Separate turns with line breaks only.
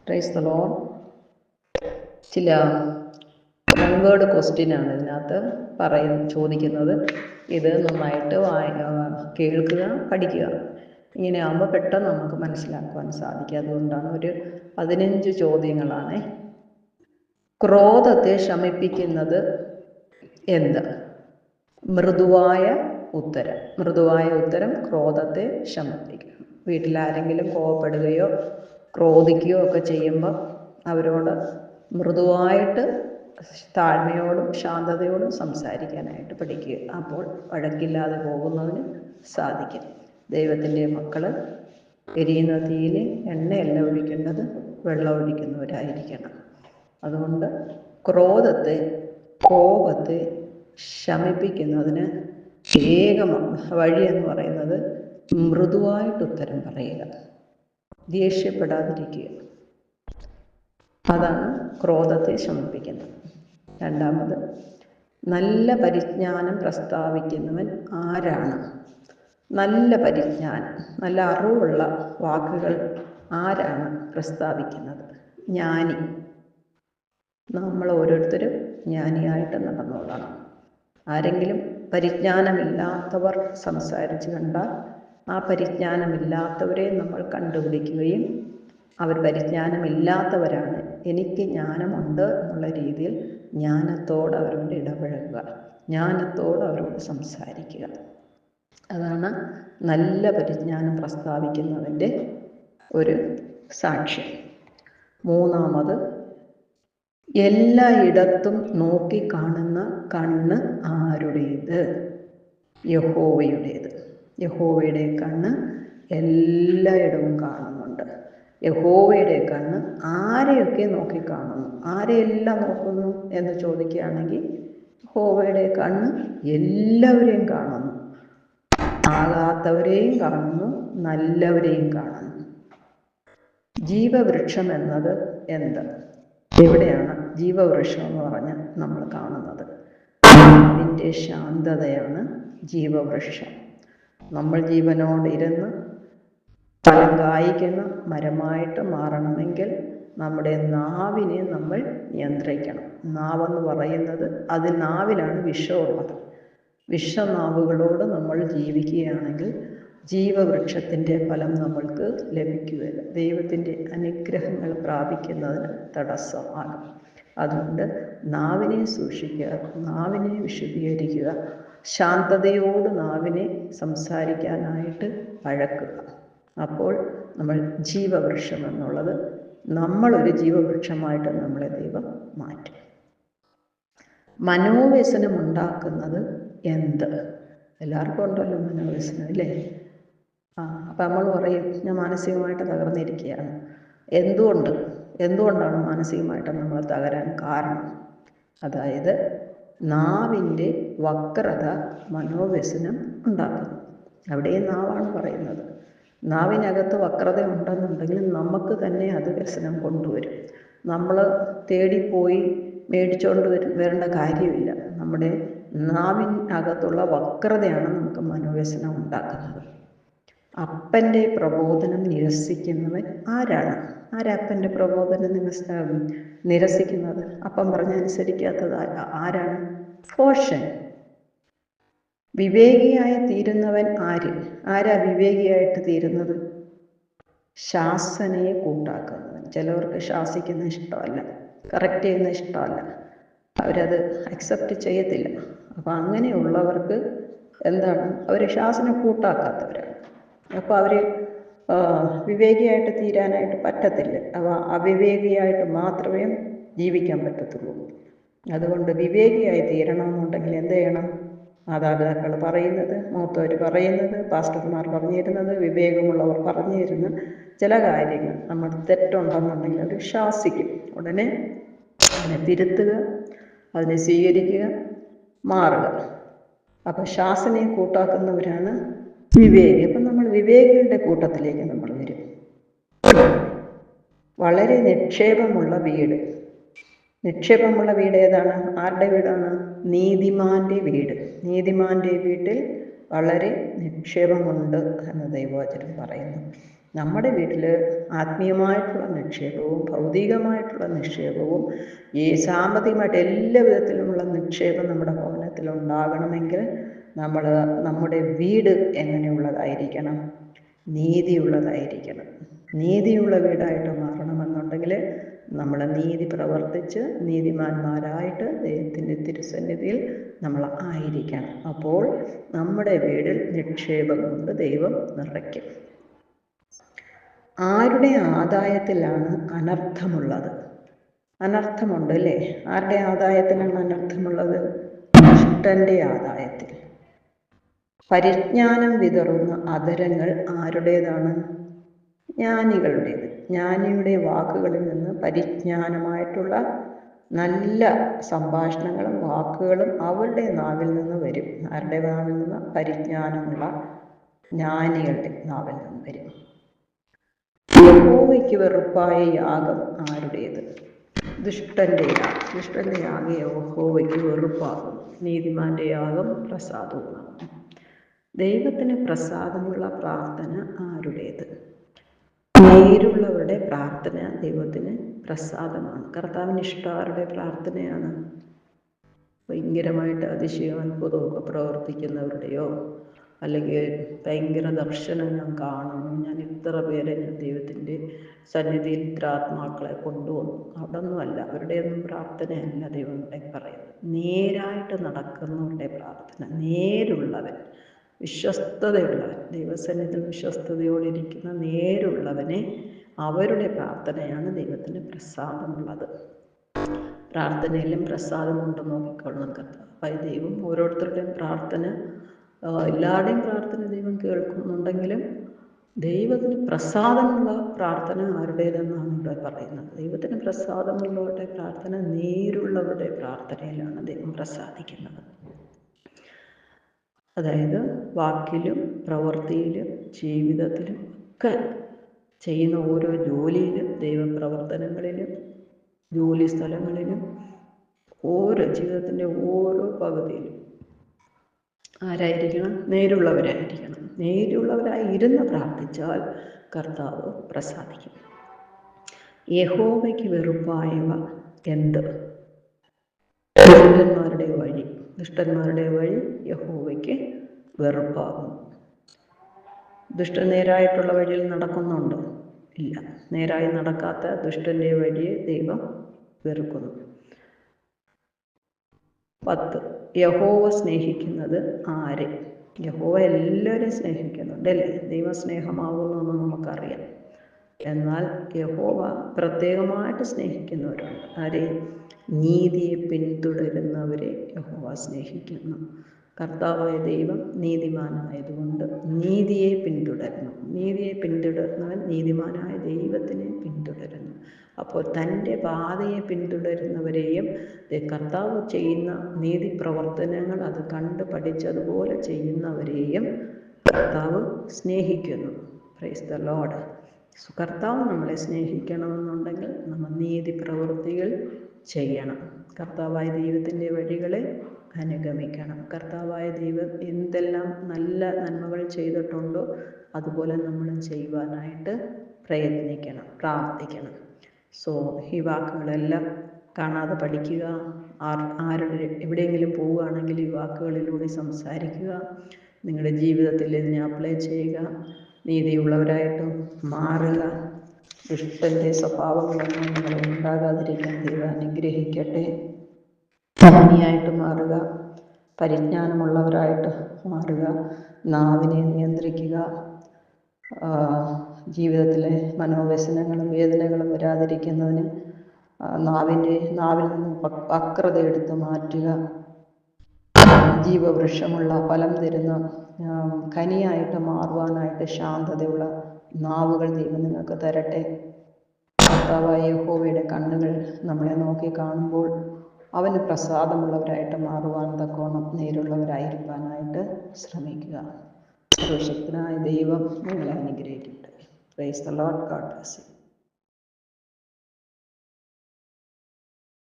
Praise the Lord. ചില one word ക്വസ്റ്റ്യനാണ് ഇതിനകത്ത് ചോദിക്കുന്നത്. ഇത് നന്നായിട്ട് കേൾക്കുക, പഠിക്കുക. ഇങ്ങനെ ആകുമ്പോൾ പെട്ടെന്ന് നമുക്ക് മനസ്സിലാക്കുവാൻ സാധിക്കും. അതുകൊണ്ടാണ് ഒരു 15 ചോദ്യങ്ങളാണ്. ക്രോധത്തെ ശമിപ്പിക്കുന്നത് എന്ത്? മൃദുവായ ഉത്തരം ക്രോധത്തെ ശമിപ്പിക്കും. വീട്ടിലാരെങ്കിലും കോപപ്പെടുകയോ ക്രോധിക്കുകയോ ഒക്കെ ചെയ്യുമ്പോൾ അവരോട് മൃദുവായിട്ട് താഴ്മയോടും ശാന്തതയോടും സംസാരിക്കാനായിട്ട് പഠിക്കുക. അപ്പോൾ വഴക്കില്ലാതെ പോകുന്നതിന് സാധിക്കും. ദൈവത്തിൻ്റെ മക്കൾ എരിയുന്ന തീയിൽ എണ്ണയല്ല ഒഴിക്കേണ്ടത്, വെള്ളം ഒഴിക്കുന്നവരായിരിക്കണം. അതുകൊണ്ട് കോപത്തെ ശമിപ്പിക്കുന്നതിന് ഏക വഴി എന്ന് പറയുന്നത് മൃദുവായിട്ട് ഉത്തരം പറയുക, ദേഷ്യപ്പെടാതിരിക്കുക. അതാണ് ക്രോധത്തെ ശമിപ്പിക്കുന്നത്. രണ്ടാമത്, നല്ല പരിജ്ഞാനം പ്രസ്താവിക്കുന്നവൻ ആരാണ്? നല്ല പരിജ്ഞാനം, നല്ല അറിവുള്ള വാക്കുകൾ ആരാണ് പ്രസ്താവിക്കുന്നത്? ജ്ഞാനി. നമ്മൾ ഓരോരുത്തരും ജ്ഞാനിയായിട്ട് നടന്നോളണം. ആരെങ്കിലും പരിജ്ഞാനമില്ലാത്തവർ സംസാരിച്ച് കണ്ടാൽ ആ പരിജ്ഞാനമില്ലാത്തവരെ നമ്മൾ കണ്ടുപിടിക്കുകയും അവർ പരിജ്ഞാനമില്ലാത്തവരാണ്, എനിക്ക് ജ്ഞാനമുണ്ട് എന്നുള്ള രീതിയിൽ ജ്ഞാനത്തോട് അവരോട് ഇടപഴകുക, ജ്ഞാനത്തോട് അവരോട് സംസാരിക്കുക. അതാണ് നല്ല പരിജ്ഞാനം പ്രസ്താവിക്കുന്നതിൻ്റെ ഒരു സാക്ഷ്യം. മൂന്നാമത്, എല്ലായിടത്തും നോക്കിക്കാണുന്ന കണ്ണ് ആരുടേത്? യഹോവയുടേത്. യഹോവയുടെ കണ്ണ് എല്ലായിടവും കാണുന്നുണ്ട്. യഹോവയുടെ കണ്ണ് ആരെയൊക്കെ നോക്കിക്കാണുന്നു? ആരെയെല്ലാം നോക്കുന്നു എന്ന് ചോദിക്കുകയാണെങ്കിൽ യഹോവയുടെ കണ്ണ് എല്ലാവരെയും കാണുന്നു. ആകാത്തവരെയും കാണുന്നു, നല്ലവരെയും കാണുന്നു. ജീവവൃക്ഷം എന്നത് എന്ത്? എവിടെയാണ് ജീവവൃക്ഷം എന്ന് പറഞ്ഞ് നമ്മൾ കാണുന്നത്? അതിൻ്റെ ശാന്തതയാണ് ജീവവൃക്ഷം. നമ്മൾ ജീവനോട് ഇരുന്ന് ഫലം കായ്ക്കുന്ന മരമായിട്ട് മാറണമെങ്കിൽ നമ്മുടെ നാവിനെ നമ്മൾ നിയന്ത്രിക്കണം. നാവെന്ന് പറയുന്നത്, നാവിലാണ് വിഷമുള്ളത്. വിഷനാവുകളോട് നമ്മൾ ജീവിക്കുകയാണെങ്കിൽ ജീവവൃക്ഷത്തിൻ്റെ ഫലം നമ്മൾക്ക് ലഭിക്കുകയില്ല. ദൈവത്തിൻ്റെ അനുഗ്രഹങ്ങൾ പ്രാപിക്കുന്നതിന് തടസ്സമാകും. അതുകൊണ്ട് നാവിനെ സൂക്ഷിക്കുക, നാവിനെ വിശുദ്ധീകരിക്കുക, ശാന്തതയോട് നാവിനെ സംസാരിക്കാനായിട്ട് പഴക്കുക. അപ്പോൾ നമ്മൾ ജീവവൃക്ഷം എന്നുള്ളത്, നമ്മളൊരു ജീവവൃക്ഷമായിട്ട് നമ്മളെ ദൈവം മാറ്റും. മനോവ്യസനം ഉണ്ടാക്കുന്നത് എന്ത്? എല്ലാവർക്കും ഉണ്ടല്ലോ മനോവ്യസനം, അല്ലേ? അപ്പം നമ്മൾ പറയും, ഞാൻ മാനസികമായിട്ട് തകർന്നിരിക്കുകയാണ്. എന്തുകൊണ്ടാണ് മാനസികമായിട്ട് നമ്മൾ തകരാൻ കാരണം? അതായത് നാവിൻ്റെ വക്രത മനോവ്യസനം ഉണ്ടാക്കുന്നു. അവിടെയും നാവാണ് പറയുന്നത്. നാവിനകത്ത് വക്രത ഉണ്ടെന്നുണ്ടെങ്കിൽ നമുക്ക് തന്നെ അത് വ്യസനം കൊണ്ടുവരും. നമ്മൾ തേടിപ്പോയി മേടിച്ചുകൊണ്ട് വരേണ്ട കാര്യമില്ല. നമ്മുടെ നാവിനകത്തുള്ള വക്രതയാണ് നമുക്ക് മനോവ്യസനം ഉണ്ടാക്കുന്നത്. അപ്പൻ്റെ പ്രബോധനം നിരസിക്കുന്നവൻ ആരാണ്? ആരപ്പൻ്റെ പ്രബോധനം നിരസിക്കുന്നത്? അപ്പം പറഞ്ഞനുസരിക്കാത്തത് ആരാണ്? ഭോഷൻ. വിവേകിയായി തീരുന്നവൻ ആരാ വിവേകിയായിട്ട് തീരുന്നത്? ശാസനയെ കൂട്ടാക്കുന്നവൻ. ചിലവർക്ക് ശാസിക്കുന്ന ഇഷ്ടമല്ല, കറക്റ്റ് ചെയ്യുന്ന ഇഷ്ടമല്ല, അവരത് അക്സെപ്റ്റ് ചെയ്യത്തില്ല. അപ്പം അങ്ങനെയുള്ളവർക്ക് എന്താണ്? അവർ ശാസന കൂട്ടാക്കാത്തവരാണ്. അപ്പോൾ അവർ വിവേകിയായിട്ട് തീരാനായിട്ട് പറ്റത്തില്ല. അവിവേകിയായിട്ട് മാത്രമേ ജീവിക്കാൻ പറ്റത്തുള്ളൂ. അതുകൊണ്ട് വിവേകിയായി തീരണമെന്നുണ്ടെങ്കിൽ എന്ത് ചെയ്യണം? മാതാപിതാക്കൾ പറയുന്നത്, മൂത്തവർ പറയുന്നത്, പാസ്റ്റർമാർ പറഞ്ഞു തരുന്നത്, വിവേകമുള്ളവർ പറഞ്ഞു തരുന്ന ചില കാര്യങ്ങൾ നമ്മൾ തെറ്റുണ്ടെന്നുണ്ടെങ്കിൽ അവർ ശാസിക്കും. ഉടനെ അതിനെ തിരുത്തുക, അതിനെ സ്വീകരിക്കുക, മാറുക. അപ്പം ശാസനയെ കൂട്ടാക്കുന്നവരാണ് വിവേകി. അപ്പം നമ്മൾ വിവേകികളുടെ കൂട്ടത്തിലേക്ക് നമ്മൾ വരും. വളരെ നിക്ഷേപമുള്ള വീട് ഏതാണ്? ആരുടെ വീടാണ്? നീതിമാന്റെ വീട്. നീതിമാന്റെ വീട്ടിൽ വളരെ നിക്ഷേപമുണ്ട് എന്ന് ദൈവവചനം പറയുന്നു. നമ്മുടെ വീട്ടിൽ ആത്മീയമായിട്ടുള്ള നിക്ഷേപവും ഭൗതികമായിട്ടുള്ള നിക്ഷേപവും ഈ സാമ്പത്തികമായിട്ട് എല്ലാ വിധത്തിലുമുള്ള നിക്ഷേപം നമ്മുടെ ഭവനത്തിൽ ഉണ്ടാകണമെങ്കിൽ നമ്മുടെ വീട് എങ്ങനെയുള്ളതായിരിക്കണം? നീതിയുള്ളതായിരിക്കണം. നീതിയുള്ള വീടായിട്ട് മാറണമെന്നുണ്ടെങ്കിൽ നമ്മൾ നീതി പ്രവർത്തിച്ച് നീതിമാന്മാരായിട്ട് ദൈവത്തിൻ്റെ തിരുസന്നിധിയിൽ നമ്മൾ ആയിരിക്കണം. അപ്പോൾ നമ്മുടെ വീടിൽ നിക്ഷേപം കൊണ്ട് ദൈവം നിറയ്ക്കും. ആരുടെ ആദായത്തിലാണ് അനർത്ഥമുള്ളത്? അനർത്ഥമുണ്ട് അല്ലേ? ആരുടെ ആദായത്തിലാണ് അനർത്ഥമുള്ളത്? ദുഷ്ടൻ്റെ ആദായത്തിൽ. പരിജ്ഞാനം വിതറുന്ന അധരങ്ങൾ ആരുടേതാണ്? ജ്ഞാനികളുടേത്. ജ്ഞാനിയുടെ വാക്കുകളിൽ നിന്ന് പരിജ്ഞാനമായിട്ടുള്ള നല്ല സംഭാഷണങ്ങളും വാക്കുകളും അവരുടെ നാവിൽ നിന്ന് വരും. ആരുടെ നാവിൽ നിന്ന്? പരിജ്ഞാനമുള്ള ജ്ഞാനികളുടെ നാവിൽ നിന്ന് വരും. യഹോവയ്ക്ക് വെറുപ്പായ യാഗം ആരുടേത്? ദുഷ്ടൻ്റെ യാഗം. ദുഷ്ടൻ്റെ യാഗം യഹോവയ്ക്ക് വെറുപ്പാകും. നീതിമാന്റെ യാഗം പ്രസാദവുമാകും. ദൈവത്തിന് പ്രസാദമുള്ള പ്രാർത്ഥന ആരുടേത്? നേരുള്ളവരുടെ പ്രാർത്ഥന ദൈവത്തിന് പ്രസാദമാണ്. കർത്താവിന് ഇഷ്ടമാരുടെ പ്രാർത്ഥനയാണ്? ഭയങ്കരമായിട്ട് അതിശയം അത്ഭുതമൊക്കെ പ്രവർത്തിക്കുന്നവരുടെയോ, അല്ലെങ്കിൽ ഭയങ്കര ദർശനം ഞാൻ കാണുന്നു, ഞാൻ ഇത്ര പേരെ ഞാൻ ദൈവത്തിൻ്റെ സന്നിധിയിൽ ഇത്ര ആത്മാക്കളെ കൊണ്ടുവന്നു, അവിടെ ഒന്നുമല്ല. അവരുടെയൊന്നും പ്രാർത്ഥനയല്ല ദൈവം പറയുന്നത്. നേരായിട്ട് നടക്കുന്നവരുടെ പ്രാർത്ഥന, നേരുള്ളവൻ, വിശ്വസ്തതയുള്ളവൻ, ദൈവസന്നിധിയിൽ വിശ്വസ്തതയോടിരിക്കുന്ന നേരുള്ളവനെ, അവരുടെ പ്രാർത്ഥനയാണ് ദൈവത്തിന് പ്രസാദമുള്ളത്. പ്രാർത്ഥനയിലും പ്രസാദമുണ്ട് നോക്കിക്കൊള്ളണം കർത്താവായ ദൈവം. ഓരോരുത്തരുടെയും പ്രാർത്ഥന, എല്ലാവരുടെയും പ്രാർത്ഥന ദൈവം കേൾക്കുന്നുണ്ടെങ്കിലും ദൈവത്തിന് പ്രസാദമുള്ള പ്രാർത്ഥന ആരുടേതെന്നാണ് ഇവിടെ പറയുന്നത്. ദൈവത്തിന് പ്രസാദമുള്ളവരുടെ പ്രാർത്ഥന, നേരുള്ളവരുടെ പ്രാർത്ഥനയിലാണ് ദൈവം പ്രസാദിക്കുന്നത്. അതായത് വാക്കിലും പ്രവൃത്തിയിലും ജീവിതത്തിലും ഒക്കെ ചെയ്യുന്ന ഓരോ ജോലിയിലും, ദൈവപ്രവർത്തനങ്ങളിലും, ജോലി സ്ഥലങ്ങളിലും, ഓരോ ജീവിതത്തിൻ്റെ ഓരോ പകുതിയിലും ആരായിരിക്കണം? നേരുള്ളവരായിരിക്കണം. നേരുള്ളവരായി ഇരുന്ന് പ്രാർത്ഥിച്ചാൽ കർത്താവ് പ്രസാദിക്കും. യഹോവയ്ക്ക് വെറുപ്പായവ എന്ത്? ദുഷ്ടന്മാരുടെ വഴി. ദുഷ്ടന്മാരുടെ വഴി യഹോവയ്ക്ക് വെറുപ്പാകുന്നു. ദുഷ്ടൻ നേരായിട്ടുള്ള വഴിയിൽ നടക്കുന്നുണ്ടോ? ഇല്ല. നേരായി നടക്കാത്ത ദുഷ്ടൻ്റെ വഴിയെ ദൈവം വെറുക്കുന്നു. 10. യഹോവ സ്നേഹിക്കുന്നത് ആരെ? യഹോവ എല്ലാവരെയും സ്നേഹിക്കുന്നുണ്ട് അല്ലേ? ദൈവസ്നേഹമാകുന്നു എന്ന് നമുക്കറിയാം. എന്നാൽ യഹോവ പ്രത്യേകമായിട്ട് സ്നേഹിക്കുന്നവരുണ്ട്. ആരെ? നീതിയെ പിന്തുടരുന്നവരെ യഹോവ സ്നേഹിക്കുന്നു. കർത്താവായ ദൈവം നീതിമാനായതുകൊണ്ട് നീതിയെ പിന്തുടരുന്നു. നീതിയെ പിന്തുടരുന്നവൻ നീതിമാനായ ദൈവത്തിനെ പിന്തുടരുന്നു. അപ്പോൾ തൻ്റെ പാതയെ പിന്തുടരുന്നവരെയും കർത്താവ് ചെയ്യുന്ന നീതി പ്രവർത്തനങ്ങൾ അത് കണ്ട് പഠിച്ചതുപോലെ ചെയ്യുന്നവരെയും കർത്താവ് സ്നേഹിക്കുന്നു. Praise the Lord. കർത്താവ് നമ്മളെ സ്നേഹിക്കണമെന്നുണ്ടെങ്കിൽ നമ്മൾ നീതി പ്രവൃത്തികൾ ചെയ്യണം. കർത്താവായ ദൈവത്തിൻ്റെ വഴികളെ അനുഗമിക്കണം. കർത്താവായ ദൈവം എന്തെല്ലാം നല്ല നന്മകൾ ചെയ്തിട്ടുണ്ടോ അതുപോലെ നമ്മൾ ചെയ്യുവാനായിട്ട് പ്രയത്നിക്കണം, പ്രാർത്ഥിക്കണം. ഈ വാക്കുകളെല്ലാം കാണാതെ പഠിക്കുക. ആരുടെ എവിടെയെങ്കിലും പോവുകയാണെങ്കിൽ ഈ വാക്കുകളിലൂടെ സംസാരിക്കുക. നിങ്ങളുടെ ജീവിതത്തിൽ ഇതിനെ അപ്ലൈ ചെയ്യുക. നീതിയുള്ളവരായിട്ട് മാറുക. ദുഷ്ടൻ്റെ സ്വഭാവങ്ങളൊന്നും നിങ്ങൾ ഉണ്ടാകാതിരിക്കാൻ ദൈവം അനുഗ്രഹിക്കട്ടെ. ജ്ഞാനിയായിട്ട് മാറുക, പരിജ്ഞാനമുള്ളവരായിട്ട് മാറുക, നാവിനെ നിയന്ത്രിക്കുക, ജീവിതത്തിലെ മനോവ്യസനങ്ങളും വേദനകളും വരാതിരിക്കുന്നതിന് നാവിൽ നിന്ന് വക്രത എടുത്ത് മാറ്റുക. ജീവവൃക്ഷമുള്ള ഫലം തരുന്ന കനിയായിട്ട് മാറുവാനായിട്ട് ശാന്തതയുള്ള നാവുകൾ ദൈവം നിങ്ങൾക്ക് തരട്ടെ. കർത്താവായ യഹോവയുടെ കണ്ണുകൾ നമ്മളെ നോക്കി കാണുമ്പോൾ അവന് പ്രസാദമുള്ളവരായിട്ട് മാറുവാൻ തക്കോണം നേരുള്ളവരായിരിക്കാനായിട്ട് ശ്രമിക്കുക. സർവശക്തനായ ദൈവം നിങ്ങളെ അനുഗ്രഹിക്കട്ടെ. Praise the Lord. God bless you.